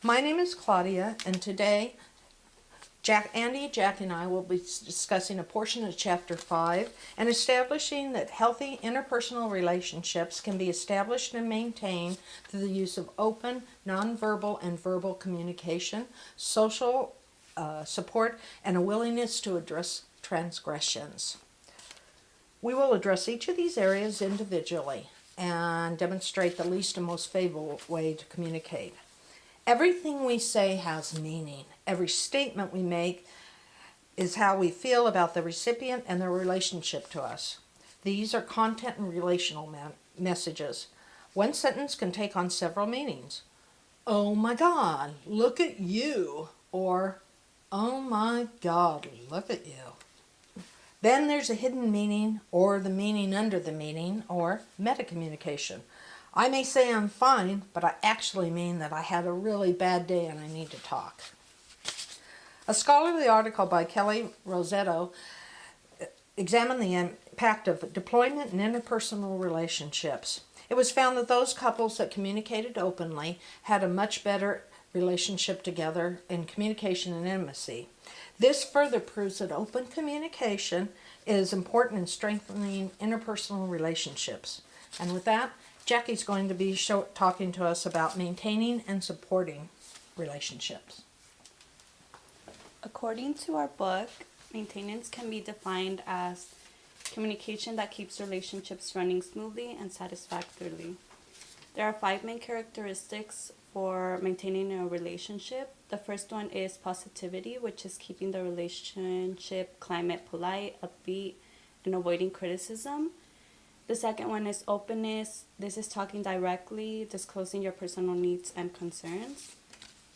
My name is Claudia, and today Andy, Jack, and I will be discussing a portion of Chapter 5 and establishing that healthy interpersonal relationships can be established and maintained through the use of open, nonverbal, and verbal communication, social support, and a willingness to address transgressions. We will address each of these areas individually and demonstrate the least and most favorable way to communicate. Everything we say has meaning. Every statement we make is how we feel about the recipient and their relationship to us. These are content and relational messages. One sentence can take on several meanings. Oh my God, look at you. Or, oh my God, look at you. Then there's a hidden meaning, or the meaning under the meaning, or metacommunication. I may say I'm fine, but I actually mean that I had a really bad day and I need to talk. A scholarly article by Kelly Rosetto examined the impact of deployment in interpersonal relationships. It was found that those couples that communicated openly had a much better relationship together in communication and intimacy. This further proves that open communication is important in strengthening interpersonal relationships. And with that, Jackie's going to be talking to us about maintaining and supporting relationships. According to our book, maintenance can be defined as communication that keeps relationships running smoothly and satisfactorily. There are 5 main characteristics for maintaining a relationship. The first one is positivity, which is keeping the relationship climate polite, upbeat, and avoiding criticism. The second one is openness. This is talking directly, disclosing your personal needs and concerns.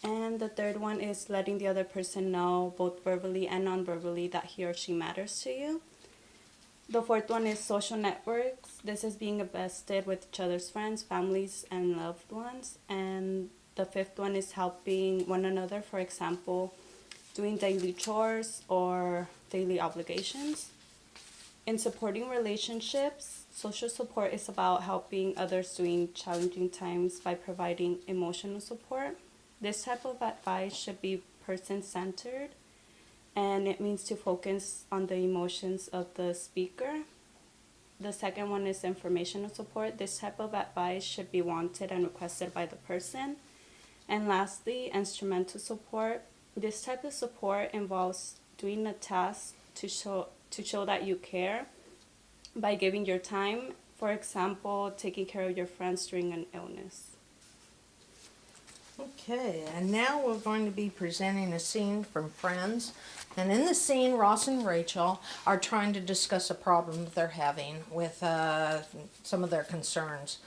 And the third one is letting the other person know, both verbally and non-verbally, that he or she matters to you. The fourth one is social networks. This is being invested with each other's friends, families, and loved ones. And the fifth one is helping one another, for example, doing daily chores or daily obligations. In supporting relationships, social support is about helping others during challenging times by providing emotional support. This type of advice should be person-centered, and it means to focus on the emotions of the speaker. The second one is informational support. This type of advice should be wanted and requested by the person. And lastly, instrumental support. This type of support involves doing a task to show that you care by giving your time, for example, taking care of your friends during an illness. Okay, and now we're going to be presenting a scene from Friends. And in the scene, Ross and Rachel are trying to discuss a problem that they're having with some of their concerns.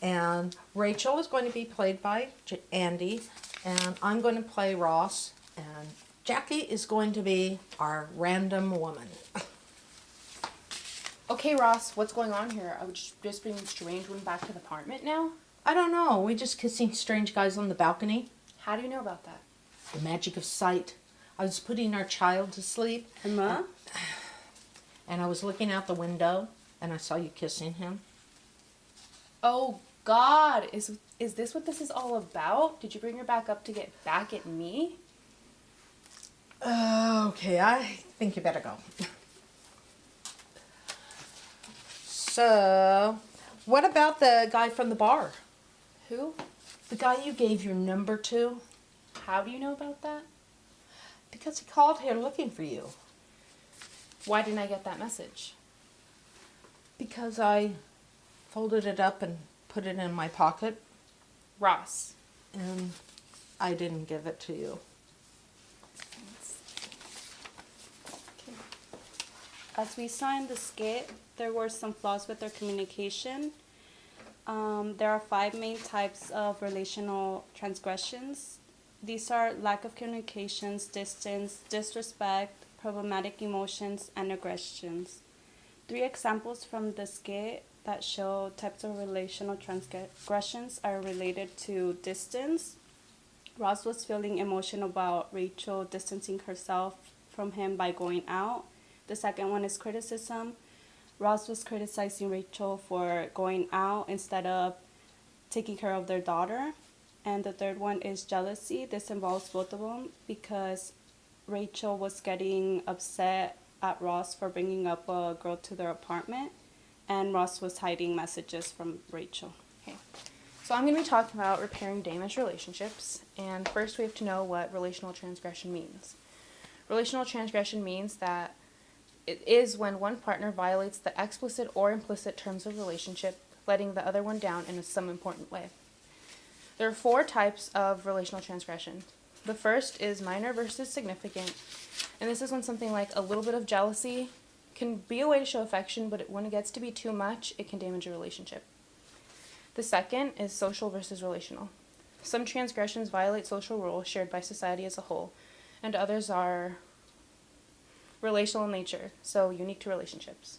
And Rachel is going to be played by Andy, and I'm going to play Ross, and Jackie is going to be our random woman. Okay, Ross, what's going on here? I was just bringing strange one back to the apartment now? I don't know, we just kissing strange guys on the balcony. How do you know about that? The magic of sight. I was putting our child to sleep. Emma? And I was looking out the window, and I saw you kissing him. Oh, God. Is this what this is all about? Did you bring her back up to get back at me? Okay, I think you better go. So, what about the guy from the bar? Who? The guy you gave your number to? How do you know about that? Because he called here looking for you. Why didn't I get that message? Because I folded it up and put it in my pocket, Ross. and I didn't give it to you. As we saw in the skit, there were some flaws with their communication. There are 5 main types of relational transgressions. These are lack of communications, distance, disrespect, problematic emotions, and aggressions. 3 examples from the skit that show types of relational transgressions are related to distance. Ross was feeling emotional about Rachel distancing herself from him by going out. The second one is criticism. Ross was criticizing Rachel for going out instead of taking care of their daughter. And the third one is jealousy. This involves both of them because Rachel was getting upset at Ross for bringing up a girl to their apartment, and Ross was hiding messages from Rachel. Okay. So I'm going to be talking about repairing damaged relationships, and first we have to know what relational transgression means. Relational transgression means that it is when one partner violates the explicit or implicit terms of relationship, letting the other one down in some important way. There are 4 types of relational transgression. The first is minor versus significant, and this is when something like a little bit of jealousy can be a way to show affection, but when it gets to be too much, it can damage a relationship. The second is social versus relational. Some transgressions violate social rules shared by society as a whole, and others are relational in nature, so unique to relationships.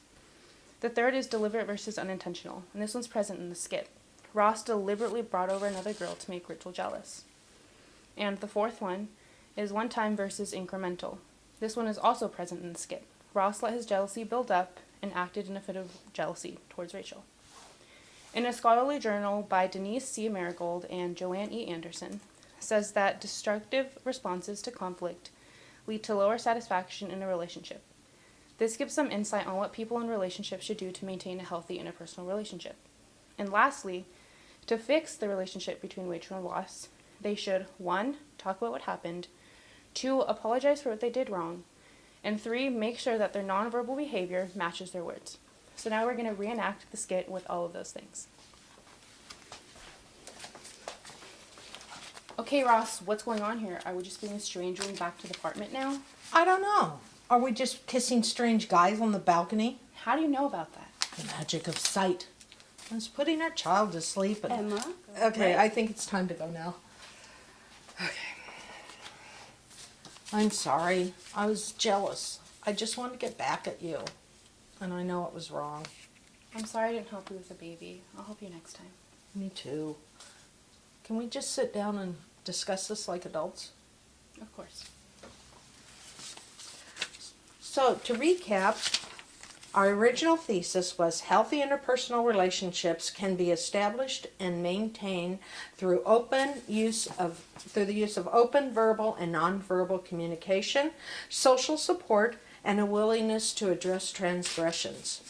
The third is deliberate versus unintentional, and this one's present in the skit. Ross deliberately brought over another girl to make Rachel jealous. And the fourth one is one-time versus incremental. This one is also present in the skit. Ross let his jealousy build up and acted in a fit of jealousy towards Rachel. In a scholarly journal by Denise C. Marigold and Joanne E. Anderson, says that destructive responses to conflict lead to lower satisfaction in a relationship. This gives some insight on what people in relationships should do to maintain a healthy interpersonal relationship. And lastly, to fix the relationship between Rachel and Ross, they should 1. Talk about what happened, 2. Apologize for what they did wrong, and 3. Make sure that their nonverbal behavior matches their words. So now we're going to reenact the skit with all of those things. Okay, Ross, what's going on here? Are we just being a stranger going back to the apartment now? I don't know. Are we just kissing strange guys on the balcony? How do you know about that? The magic of sight. I was putting our child to sleep. And... Emma? Okay, Right. I think it's time to go now. Okay. I'm sorry. I was jealous. I just wanted to get back at you. And I know it was wrong. I'm sorry I didn't help you with the baby. I'll help you next time. Me too. Can we just sit down and discuss this like adults? Of course. So, to recap, our original thesis was healthy interpersonal relationships can be established and maintained through the use of open verbal and nonverbal communication, social support, and a willingness to address transgressions.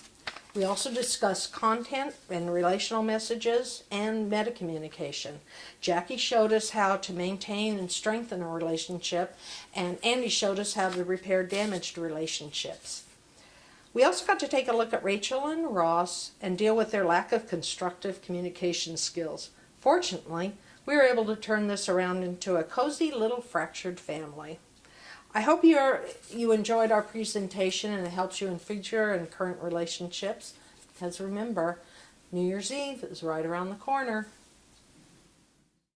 We also discussed content and relational messages and metacommunication. Jackie showed us how to maintain and strengthen a relationship, and Andy showed us how to repair damaged relationships. We also got to take a look at Rachel and Ross and deal with their lack of constructive communication skills. Fortunately, we were able to turn this around into a cozy little fractured family. I hope you enjoyed our presentation and it helps you in future and current relationships. Because remember, New Year's Eve is right around the corner.